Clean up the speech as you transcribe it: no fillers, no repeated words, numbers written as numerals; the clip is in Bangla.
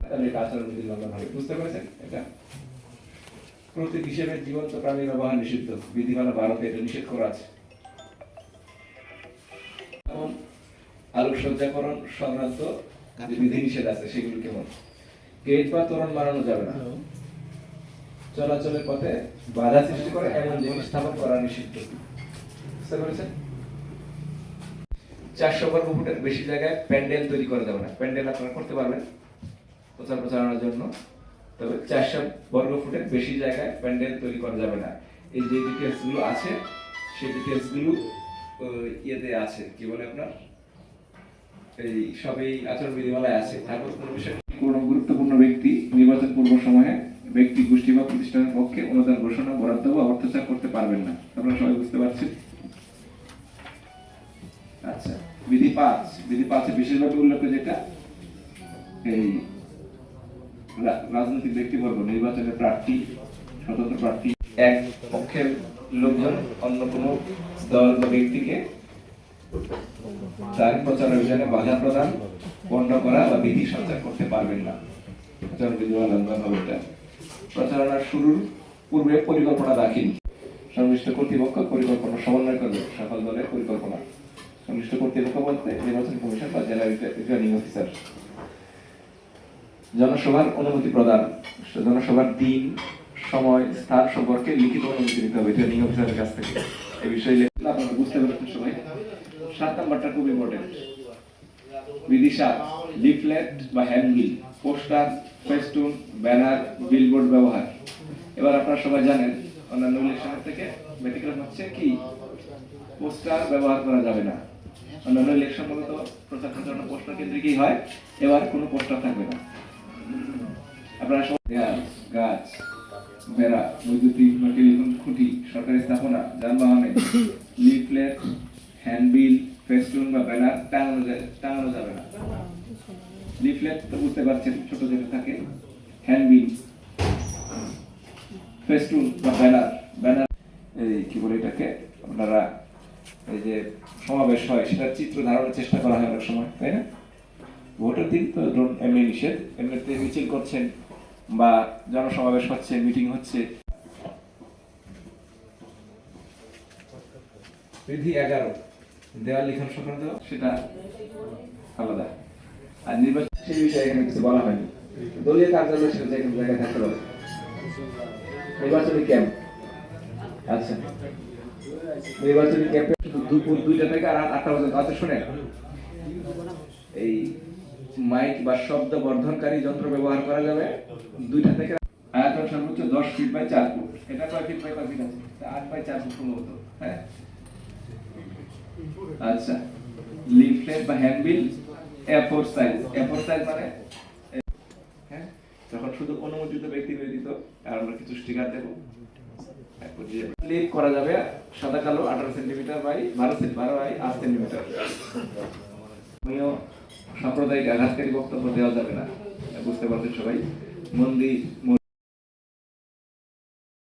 তাহলে এটা আচরণবিধি লঙ্ঘন হবে। বুঝতে পেরেছেন? এটা প্রতীক হিসেবে জীবন্ত প্রাণী ব্যবহার নিষিদ্ধ, বিধিমালা ভারতে এটা নিষেধ করা আছে। আলোকসজ্জাকরণ সংক্রান্ত যে বিধি নিষেধ আছে সেগুলো কেমন? গেট বা তোরণ বানানো যাবে না, চলাচলের পথে বাধা সৃষ্টি করে এমন জিনিস স্থাপন করা নিষিদ্ধ। বুঝতে পেরেছেন? 400 বর্গ ফুটের বেশি জায়গায় প্যান্ডেল তৈরি করা যাবে না। প্যান্ডেল আপনারা করতে পারবেন প্রচার প্রচারণার জন্য, তবে 400 বর্গ ফুটের বেশি জায়গায় প্যান্ডেল তৈরি করা যাবে না। এই যে ডিটেলস গুলো আছে সেই ডিটেলস গুলো ইয়েতে আছে, কি বলে আপনার এই সবই আচরণ বিধিমালায় আছে। তারপর কোনো বিষয় কোনো গুরুত্বপূর্ণ ব্যক্তি নির্বাচন পূর্ব সময়ে ব্যক্তি গোষ্ঠী বা প্রতিষ্ঠানের পক্ষে অনুদান ঘোষণা, বরাদ্দ বা অর্থচাপ করতে পারবেন না। আপনারা সবাই বুঝতে পারছেন? আচ্ছা, বিধি 5 বিশেষভাবে উল্লেখ যেটা এই রাজনৈতিক ব্যক্তিবর্গ নির্বাচনের প্রার্থী, স্বতন্ত্র প্রার্থী এক পক্ষের লোকজন অন্য কোনো দল বা ব্যক্তিকে তার প্রচার অভিযানে বাধা প্রদান, পণ্ড করা বা বিধি সঞ্চার করতে পারবেন না। প্রচারণার শুরুর পূর্বে পরিকল্পনা দাখিল, সংশ্লিষ্ট কর্তৃপক্ষ পরিকল্পনা সমন্বয় করবে সকল দলের পরিকল্পনা। সংশ্লিষ্ট কর্তৃপক্ষ বলতে নির্বাচন কমিশন বা জেলা রিটার্নিং অফিসার। জনসভার অনুমতি প্রদান, জনসভার দিন, সময়, স্থান সম্পর্কে লিখিত অনুমতি নিতে হবে রিটার্নিং অফিসারের কাছ থেকে। এই বিষয়ে আপনারা বুঝতে পারছেন সবাই। 7 নাম্বারটা খুব ইম্পর্টেন্ট। বিধি 7, লিফলেট বা handbill, poster, festoon, banner, billboard ব্যবহার। এবার আপনারা সবাই জানেন অন্যান্য ইলেকশনের থেকে ব্যতিক্রম হচ্ছে কি, পোস্টার ব্যবহার করা যাবে না। অন্যান্য ইলেকশন মূলত প্রচার প্রচারণা পোস্টার কেন্দ্রিকই হয়, এবার কোনো পোস্টার থাকবে না। আপনারা সবাই গাছ, বেড়া, বৈদ্যুতিক বা টেলিফোন খুঁটি, সরকারি স্থাপনা, যানবাহনে লিফলেট, হ্যান্ডবিল, ফেস্টুন বা ব্যানার টাঙানো যাবে না। লিফলেট তো বুঝতে পারছেন, ছোট যেটা থাকে। হ্যান্ডবিল, ফেস্টুন বা ব্যানার এই কি বলে এটাকে আপনারা এই যে সমাবেশ হয় সেটা চিত্র ধারণের চেষ্টা করা হয় অনেক সময়, তাই না? ভোটের দিন তো এমনি নিষেধ, এমনিতে মিছিল করছেন বা জনসমাবেশ হচ্ছে, মিটিং হচ্ছে। বিধি 11, দেওয়াল লিখন সংক্রান্ত, সেটা আলাদা। আর নির্বাচন সেই বিষয়ে এখানে কিছু বলা হয়নি। দলীয় কার্যালয় সেটা যে কোনো জায়গায় থাকতে পারে। নির্বাচনী ক্যাম্প, আচ্ছা, নির্বাচনী ক্যাম্পে দুপুর 2টা থেকে আর 8টা পর্যন্ত। আচ্ছা শুনেন, এই মাইক বা শব্দ বর্ধনকারী যন্ত্র ব্যবহার করা যাবে 2টা থেকে। আয়তন সর্বোচ্চ 10 ফিট বাই 4 ফুট। এটা কয় ফিট বাই কয় ফিট আছে? 8 বাই 4 ফুট সম্ভবত। হ্যাঁ, আচ্ছা। লিফলেট বা handbill A4 size. A4 size মানে হ্যাঁ, যখন শুধু অনুমোদিত ব্যক্তি ব্যতীত। আর আমরা কিছু স্টিকার দেব। ক্লিক করা যাবে সাদা কালো 18 সেন্টিমিটার বাই 12 বাই 8 সেন্টিমিটার। সাম্প্রদায়িক আঘাতকারী বক্তব্য দেওয়া যাবে না। বুঝতে পারছেন সবাই? মন্দির